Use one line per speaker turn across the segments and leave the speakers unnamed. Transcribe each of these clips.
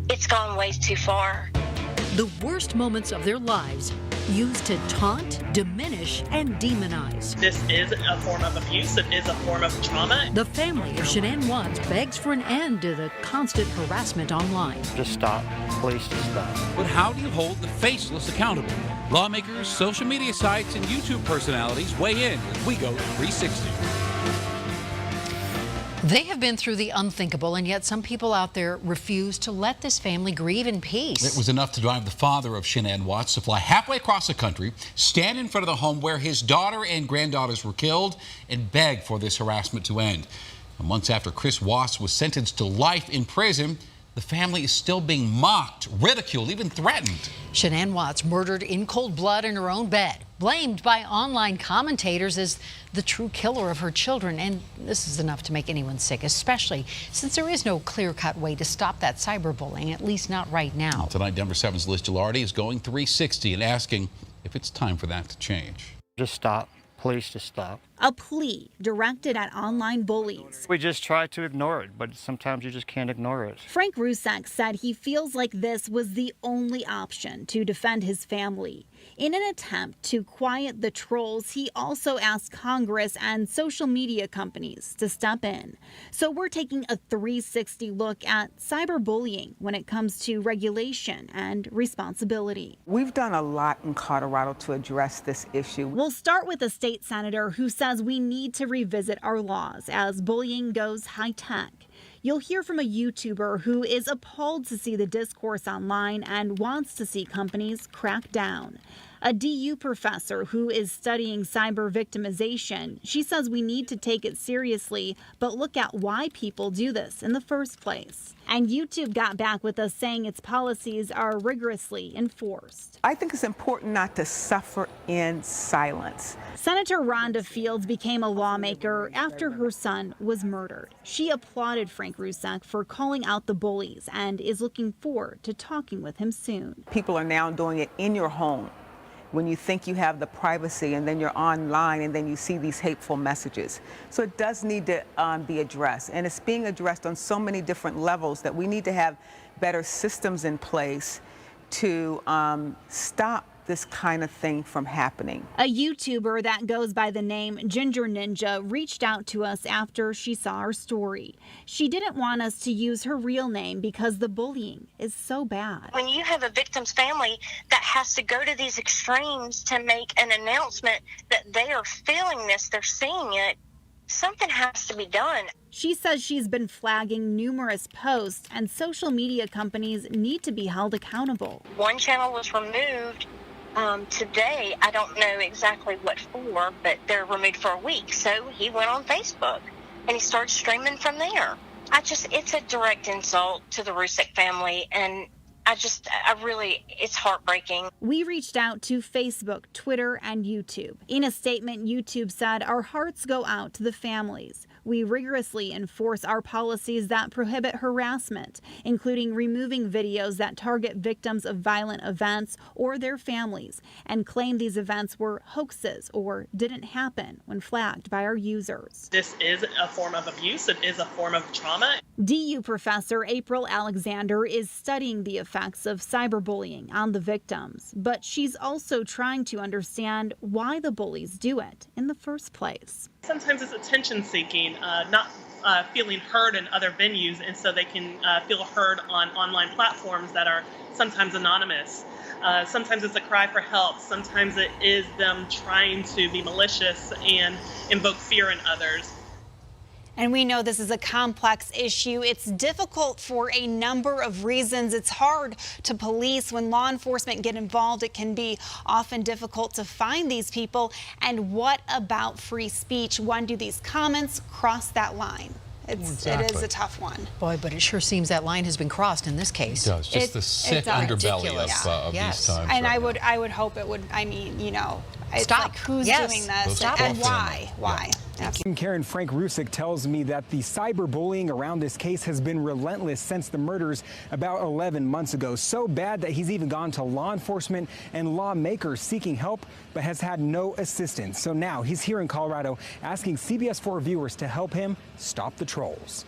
it's gone way too far.
The worst moments of their lives used to taunt, diminish, and demonize.
This is a form of abuse. It is a form of trauma.
The family of Shanann Watts begs for an end to the constant harassment online.
Just stop. Please just stop.
But how do you hold the faceless accountable? Lawmakers, social media sites, and YouTube personalities weigh in as we go to 360.
They have been through the unthinkable, and yet some people out there refuse to let this family grieve in peace.
It was enough to drive the father of Shanann Watts to fly halfway across the country, stand in front of the home where his daughter and granddaughters were killed, and beg for this harassment to end. Months after Chris Watts was sentenced to life in prison, the family is still being mocked, ridiculed, even threatened.
Shanann Watts murdered in cold blood in her own bed, blamed by online commentators as the true killer of her children. And this is enough to make anyone sick, especially since there is no clear-cut way to stop that cyberbullying, at least not right now.
Tonight, Denver 7's Liz Gilardi is going 360 and asking if it's time for that to change.
Just stop. Please just stop.
A plea directed at online bullies.
We just try to ignore it, but sometimes you just can't ignore it.
Frank Rzucek said he feels like this was the only option to defend his family. In an attempt to quiet the trolls, he also asked Congress and social media companies to step in. So we're taking a 360 look at cyberbullying when it comes to regulation and responsibility.
We've done a lot in Colorado to address this issue.
We'll start with a state senator who says we need to revisit our laws as bullying goes high-tech. You'll hear from a YouTuber who is appalled to see the discourse online and wants to see companies crack down. A DU professor who is studying cyber victimization. She says we need to take it seriously, but look at why people do this in the first place. And YouTube got back with us saying its policies are rigorously enforced.
I think it's important not to suffer in silence.
Senator Rhonda Fields became a lawmaker after her son was murdered. She applauded Frank Rzucek for calling out the bullies and is looking forward to talking with him soon.
People are now doing it in your home when you think you have the privacy, and then you're online and then you see these hateful messages. So it does need to be addressed, and it's being addressed on so many different levels that we need to have better systems in place to stop this kind of thing from happening.
A YouTuber that goes by the name Ginger Ninja reached out to us after she saw our story. She didn't want us to use her real name because the bullying is so bad.
When you have a victim's family that has to go to these extremes to make an announcement that they are feeling this, they're seeing it, something has to be done.
She says she's been flagging numerous posts and social media companies need to be held accountable.
One channel was removed today. I don't know exactly what for, but they're removed for a week. So he went on Facebook and he started streaming from there. It's a direct insult to the Rzucek family, and it's heartbreaking.
We reached out to Facebook, Twitter, and YouTube. In a statement, YouTube said, "Our hearts go out to the families. We rigorously enforce our policies that prohibit harassment, including removing videos that target victims of violent events or their families, and claim these events were hoaxes or didn't happen when flagged by our users."
This is a form of abuse. It is a form of trauma.
DU professor April Alexander is studying the effects of cyberbullying on the victims, but she's also trying to understand why the bullies do it in the first place.
Sometimes it's attention seeking, not feeling heard in other venues, and so they can feel heard on online platforms that are sometimes anonymous. Sometimes it's a cry for help. Sometimes it is them trying to be malicious and invoke fear in others.
And we know this is a complex issue. It's difficult for a number of reasons. It's hard to police. When law enforcement get involved, it can be often difficult to find these people. And what about free speech? When do these comments cross that line? It is a tough one.
Boy, but it sure seems that line has been crossed in this case.
It does. Just the sick underbelly of these times.
And
right
I would hope it would, it's
Stop.
like who's doing this and why? Why?
Karen, Frank Rzucek tells me that the cyberbullying around this case has been relentless since the murders about 11 months ago. So bad that he's even gone to law enforcement and lawmakers seeking help, but has had no assistance. So now he's here in Colorado asking CBS 4 viewers to help him stop the trolls.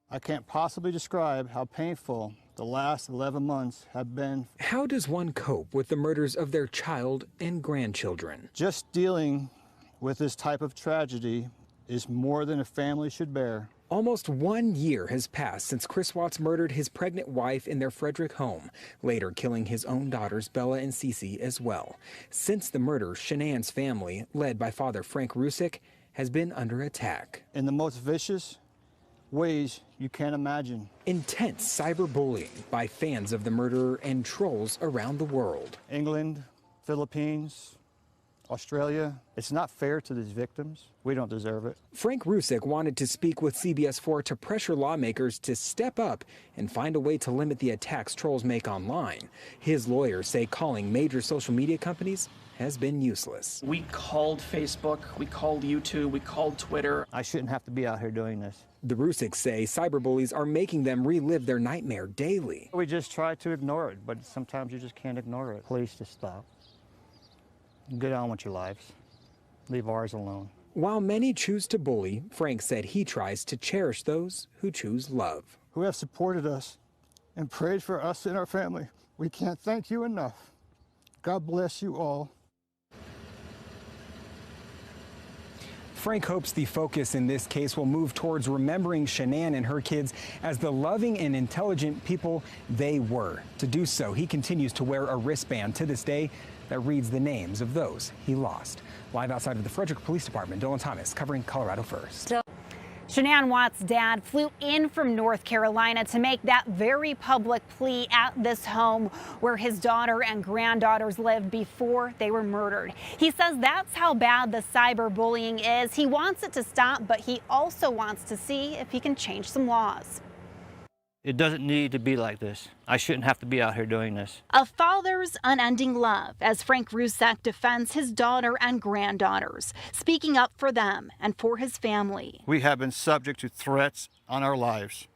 I can't possibly describe how painful the last 11 months have been.
How does one cope with the murders of their child and grandchildren?
Just dealing with this type of tragedy is more than a family should bear.
Almost 1 year has passed since Chris Watts murdered his pregnant wife in their Frederick home, later killing his own daughters Bella and Cece as well. Since the murder, Shanann's family, led by father Frank Rzucek, has been under attack.
In the most vicious ways you can't imagine.
Intense cyberbullying by fans of the murderer and trolls around the world.
England, Philippines, Australia. It's not fair to these victims. We don't deserve it.
Frank Rzucek wanted to speak with CBS4 to pressure lawmakers to step up and find a way to limit the attacks trolls make online. His lawyers say calling major social media companies has been useless.
We called Facebook, we called YouTube, we called Twitter.
I shouldn't have to be out here doing this.
The Rzuceks say cyberbullies are making them relive their nightmare daily.
We just try to ignore it, but sometimes you just can't ignore it. Please just stop. Get on with your lives. Leave ours alone.
While many choose to bully, Frank said he tries to cherish those who choose love.
Who have supported us and prayed for us and our family. We can't thank you enough. God bless you all.
Frank hopes the focus in this case will move towards remembering Shanann and her kids as the loving and intelligent people they were. To do so, he continues to wear a wristband to this day that reads the names of those he lost. Live outside of the Frederick Police Department, Dylan Thomas covering Colorado First.
Shanann Watts' dad flew in from North Carolina to make that very public plea at this home where his daughter and granddaughters lived before they were murdered. He says that's how bad the cyberbullying is. He wants it to stop, but he also wants to see if he can change some laws.
It doesn't need to be like this. I shouldn't have to be out here doing this.
A father's unending love as Frank Rzucek defends his daughter and granddaughters, speaking up for them and for his family.
We have been subject to threats on our lives,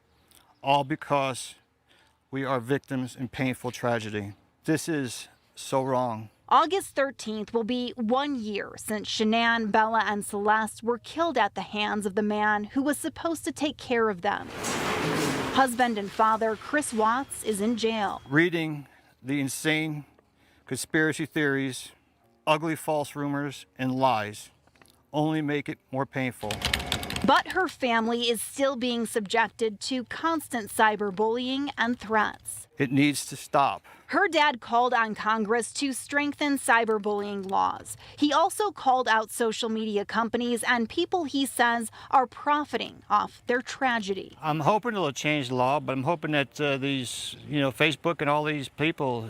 all because we are victims in painful tragedy. This is so wrong.
August 13th will be 1 year since Shanann, Bella, and Celeste were killed at the hands of the man who was supposed to take care of them. Husband and father Chris Watts is in jail.
Reading the insane conspiracy theories, ugly false rumors, and lies only make it more painful.
But her family is still being subjected to constant cyberbullying and threats.
It needs to stop.
Her dad called on Congress to strengthen cyberbullying laws. He also called out social media companies and people he says are profiting off their tragedy.
I'm hoping it'll change the law, but I'm hoping that these, Facebook and all these people,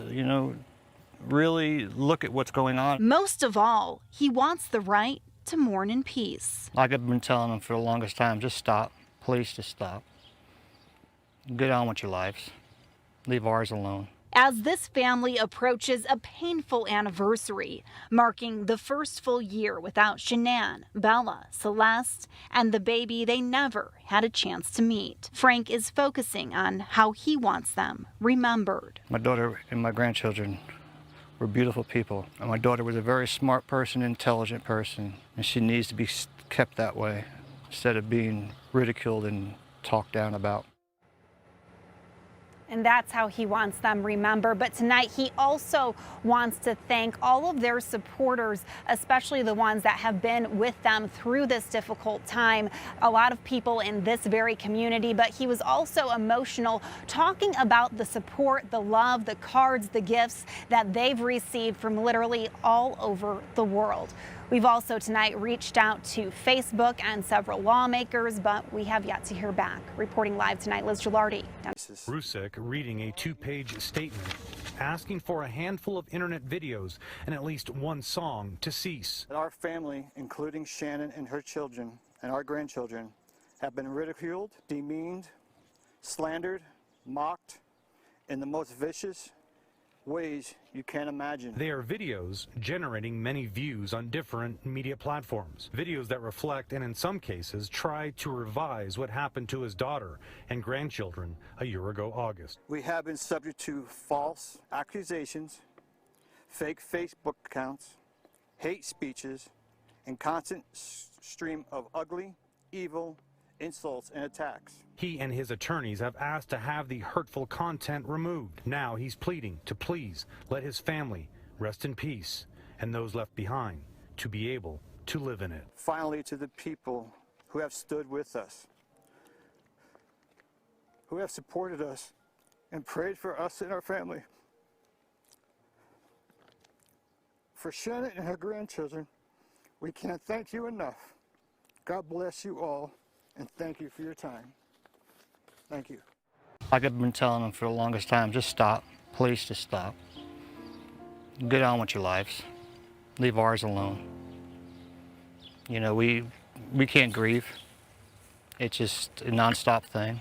really look at what's going on.
Most of all, he wants the right to mourn in peace.
Like I've been telling them for the longest time, just stop. Please just stop. Get on with your lives. Leave ours alone.
As this family approaches a painful anniversary, marking the first full year without Shanann, Bella, Celeste, and the baby they never had a chance to meet, Frank is focusing on how he wants them remembered.
My daughter and my grandchildren were beautiful people. And my daughter was a very smart person, intelligent person, and she needs to be kept that way instead of being ridiculed and talked down about.
And that's how he wants them remembered. But tonight, he also wants to thank all of their supporters, especially the ones that have been with them through this difficult time. A lot of people in this very community, but he was also emotional, talking about the support, the love, the cards, the gifts that they've received from literally all over the world. We've also tonight reached out to Facebook and several lawmakers, but we have yet to hear back. Reporting live tonight, Liz Gilardi.
Rzucek reading a two-page statement asking for a handful of internet videos and at least one song to cease.
Our family, including Shanann and her children and our grandchildren, have been ridiculed, demeaned, slandered, mocked in the most vicious ways you can't imagine.
They are videos generating many views on different media platforms. Videos that reflect and in some cases try to revise what happened to his daughter and grandchildren a year ago August.
We have been subject to false accusations, fake Facebook accounts, hate speeches, and constant stream of ugly, evil, insults, and attacks.
He and his attorneys have asked to have the hurtful content removed. Now he's pleading to please let his family rest in peace and those left behind to be able to live in it.
Finally, to the people who have stood with us, who have supported us and prayed for us and our family. For Shanann and her grandchildren, we can't thank you enough. God bless you all, and thank you for your time. Thank you.
Like I've been telling them for the longest time, just stop. Please just stop. Get on with your lives. Leave ours alone. You know, we can't grieve. It's just a nonstop thing.